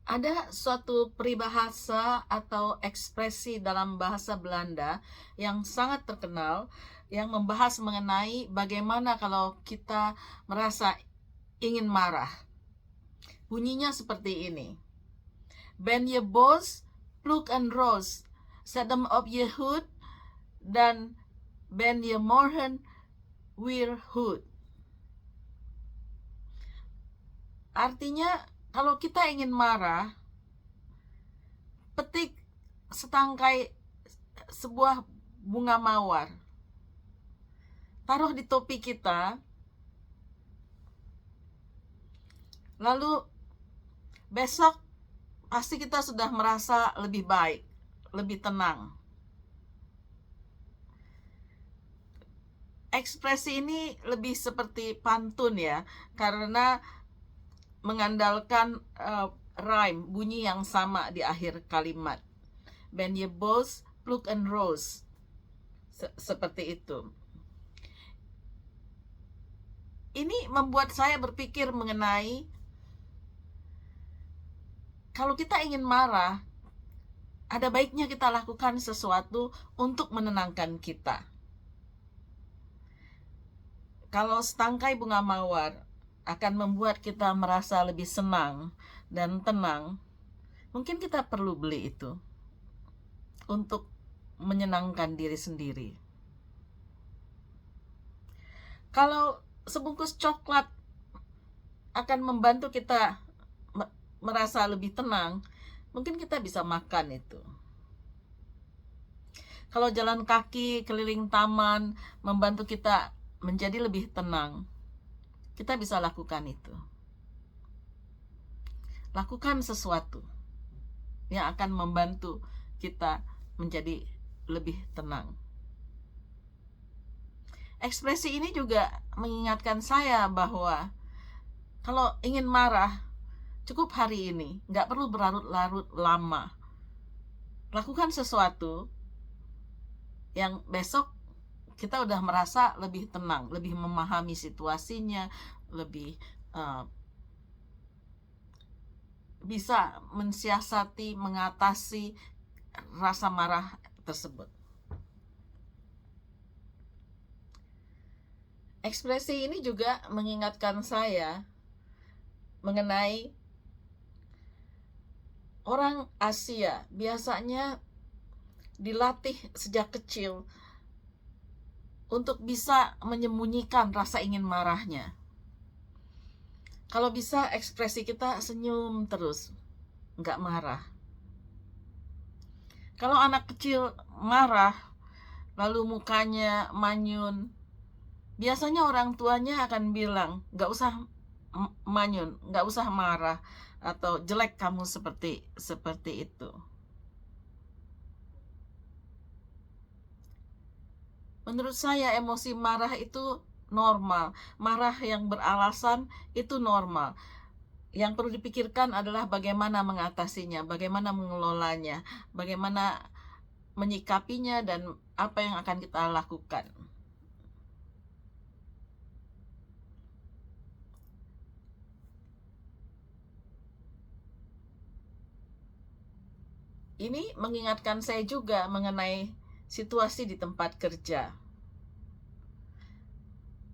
Ada suatu peribahasa atau ekspresi dalam bahasa Belanda yang sangat terkenal yang membahas mengenai bagaimana kalau kita merasa ingin marah. Bunyinya seperti ini. Ben je boos, pluk een roos, zet hem op je hoed, dan ben je morgen weer goed. Artinya, kalau kita ingin marah, petik setangkai sebuah bunga mawar, taruh di topi kita, lalu besok pasti kita sudah merasa lebih baik, lebih tenang. Ekspresi ini lebih seperti pantun ya, karena mengandalkan rhyme, bunyi yang sama di akhir kalimat. Ben je boos, pluk een roos. Seperti itu. Ini membuat saya berpikir mengenai kalau kita ingin marah, ada baiknya kita lakukan sesuatu untuk menenangkan kita. Kalau setangkai bunga mawar akan membuat kita merasa lebih senang dan tenang, mungkin kita perlu beli itu untuk menyenangkan diri sendiri. Kalau sebungkus coklat akan membantu kita merasa lebih tenang, mungkin kita bisa makan itu. Kalau jalan kaki keliling taman membantu kita menjadi lebih tenang, kita bisa lakukan itu. Lakukan sesuatu yang akan membantu kita menjadi lebih tenang. Ekspresi ini juga mengingatkan saya bahwa kalau ingin marah, cukup hari ini, nggak perlu berlarut-larut lama. Lakukan sesuatu yang besok kita udah merasa lebih tenang, lebih memahami situasinya, lebih bisa mensiasati, mengatasi rasa marah tersebut. Ekspresi ini juga mengingatkan saya mengenai orang Asia biasanya dilatih sejak kecil untuk bisa menyembunyikan rasa ingin marahnya. Kalau bisa ekspresi kita senyum terus, nggak marah. Kalau anak kecil marah, lalu mukanya manyun, biasanya orang tuanya akan bilang, nggak usah manyun, nggak usah marah, atau jelek kamu seperti itu. Menurut saya emosi marah itu normal. Marah yang beralasan itu normal. Yang perlu dipikirkan adalah bagaimana mengatasinya, bagaimana mengelolanya, bagaimana menyikapinya, dan apa yang akan kita lakukan. Ini mengingatkan saya juga mengenai situasi di tempat kerja.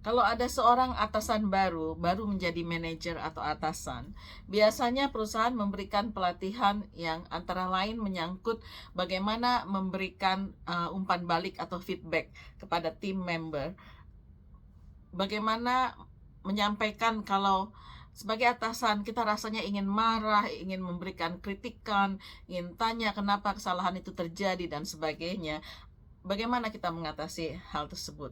Kalau ada seorang atasan baru menjadi manajer atau atasan, biasanya perusahaan memberikan pelatihan yang antara lain menyangkut bagaimana memberikan umpan balik atau feedback kepada tim member. Bagaimana menyampaikan kalau sebagai atasan kita rasanya ingin marah, ingin memberikan kritikan, ingin tanya kenapa kesalahan itu terjadi dan sebagainya. Bagaimana kita mengatasi hal tersebut?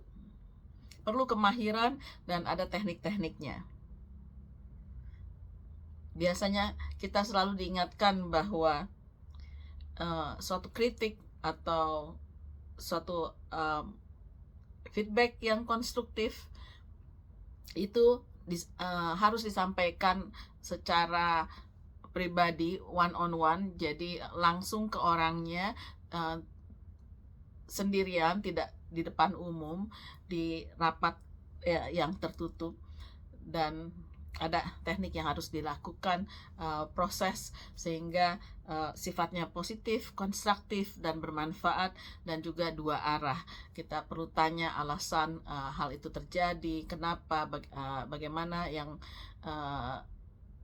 Perlu kemahiran dan ada teknik-tekniknya. Biasanya kita selalu diingatkan bahwa suatu kritik atau suatu feedback yang konstruktif itu harus disampaikan secara pribadi, one on one, jadi langsung ke orangnya, sendirian, tidak di depan umum, di rapat yang tertutup. Dan ada teknik yang harus dilakukan, proses sehingga sifatnya positif, konstruktif, dan bermanfaat, dan juga dua arah. Kita perlu tanya alasan hal itu terjadi, kenapa, bagaimana yang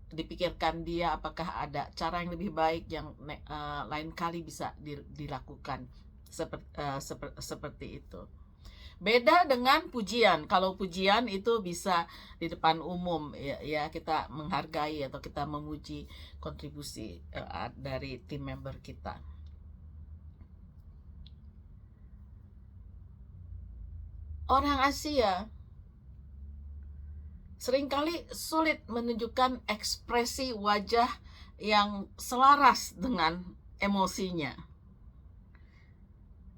dipikirkan dia, apakah ada cara yang lebih baik yang lain kali bisa dilakukan, seperti itu. Beda dengan pujian. Kalau pujian itu bisa di depan umum, ya kita menghargai atau kita memuji kontribusi dari tim member kita. Orang Asia seringkali sulit menunjukkan ekspresi wajah yang selaras dengan emosinya.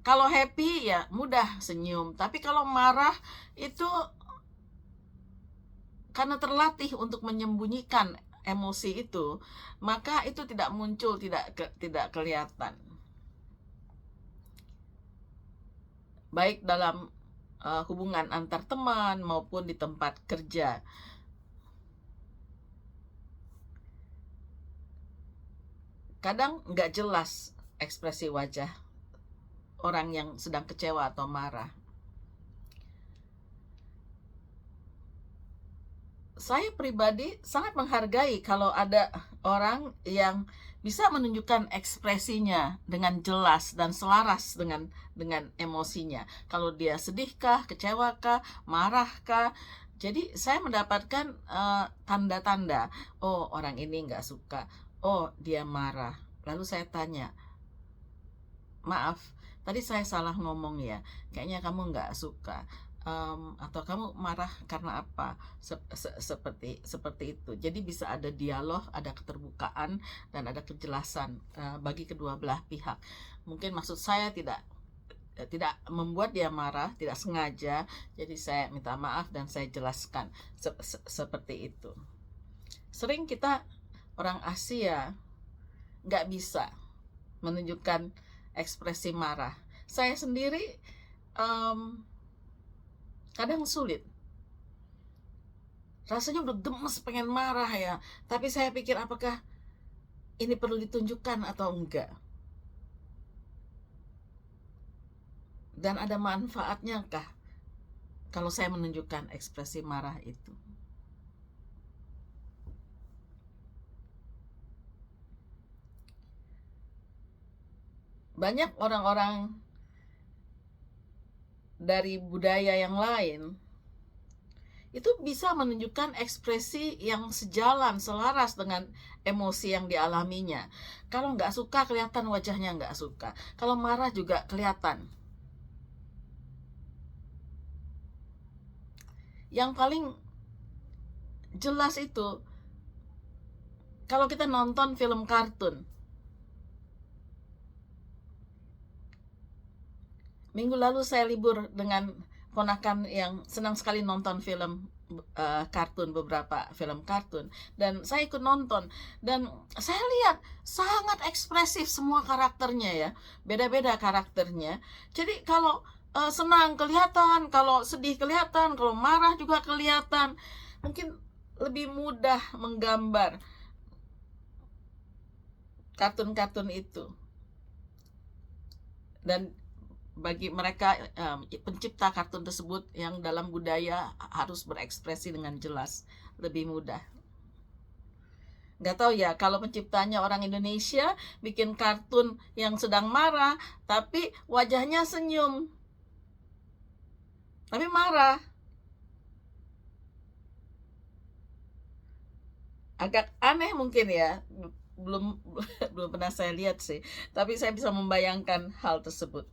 Kalau happy ya mudah senyum, tapi kalau marah itu karena terlatih untuk menyembunyikan emosi itu, maka itu tidak muncul, tidak kelihatan. Baik dalam hubungan antar teman maupun di tempat kerja. Kadang nggak jelas ekspresi wajah orang yang sedang kecewa atau marah. Saya pribadi sangat menghargai kalau ada orang yang bisa menunjukkan ekspresinya dengan jelas dan selaras dengan emosinya. Kalau dia sedihkah, kecewakah, marahkah. Jadi saya mendapatkan tanda-tanda, oh orang ini nggak suka, oh dia marah. Lalu saya tanya, maaf, tadi saya salah ngomong ya, kayaknya kamu nggak suka, atau kamu marah karena apa, seperti itu. Jadi bisa ada dialog, ada keterbukaan, dan ada kejelasan bagi kedua belah pihak. Mungkin maksud saya tidak membuat dia marah, tidak sengaja, jadi saya minta maaf dan saya jelaskan seperti itu. Sering kita orang Asia nggak bisa menunjukkan ekspresi marah. Saya sendiri kadang sulit. Rasanya udah gemes pengen marah ya, tapi saya pikir apakah ini perlu ditunjukkan atau enggak? Dan ada manfaatnya kah kalau saya menunjukkan ekspresi marah itu? Banyak orang-orang dari budaya yang lain itu bisa menunjukkan ekspresi yang sejalan, selaras dengan emosi yang dialaminya. Kalau nggak suka, kelihatan wajahnya nggak suka. Kalau marah juga kelihatan. Yang paling jelas itu kalau kita nonton film kartun. Minggu lalu saya libur dengan ponakan yang senang sekali nonton film kartun, beberapa film kartun, dan saya ikut nonton, dan saya lihat sangat ekspresif semua karakternya ya, beda-beda karakternya. Jadi kalau senang kelihatan, kalau sedih kelihatan, kalau marah juga kelihatan. Mungkin lebih mudah menggambar kartun-kartun itu. Dan bagi mereka pencipta kartun tersebut yang dalam budaya harus berekspresi dengan jelas, lebih mudah. Nggak tahu ya kalau penciptanya orang Indonesia bikin kartun yang sedang marah tapi wajahnya senyum, tapi marah, agak aneh mungkin ya. Belum pernah saya lihat sih, tapi saya bisa membayangkan hal tersebut.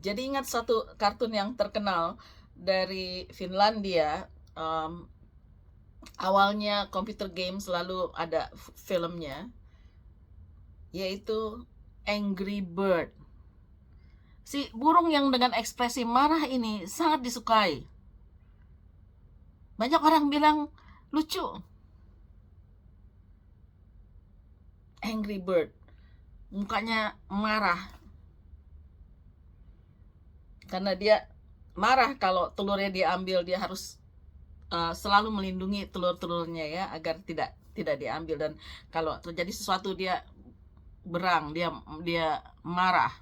Jadi ingat satu kartun yang terkenal dari Finlandia, awalnya computer game selalu ada filmnya, yaitu Angry Bird. Si burung yang dengan ekspresi marah ini sangat disukai. Banyak orang bilang lucu. Angry Bird, mukanya marah karena dia marah kalau telurnya diambil, dia harus selalu melindungi telur-telurnya ya, agar tidak diambil. Dan kalau terjadi sesuatu dia berang, dia marah,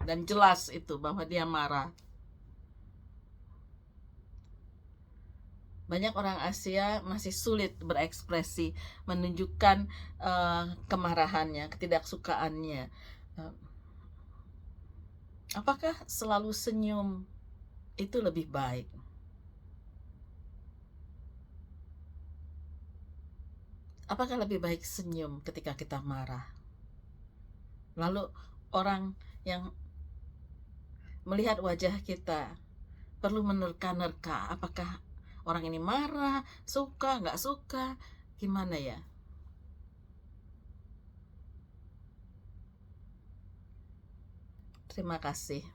dan jelas itu bahwa dia marah. Banyak orang Asia masih sulit berekspresi, menunjukkan kemarahannya, ketidaksukaannya. Apakah selalu senyum itu lebih baik? Apakah lebih baik senyum ketika kita marah? Lalu orang yang melihat wajah kita perlu menerka-nerka, apakah orang ini marah, suka, nggak suka, gimana ya? Terima kasih.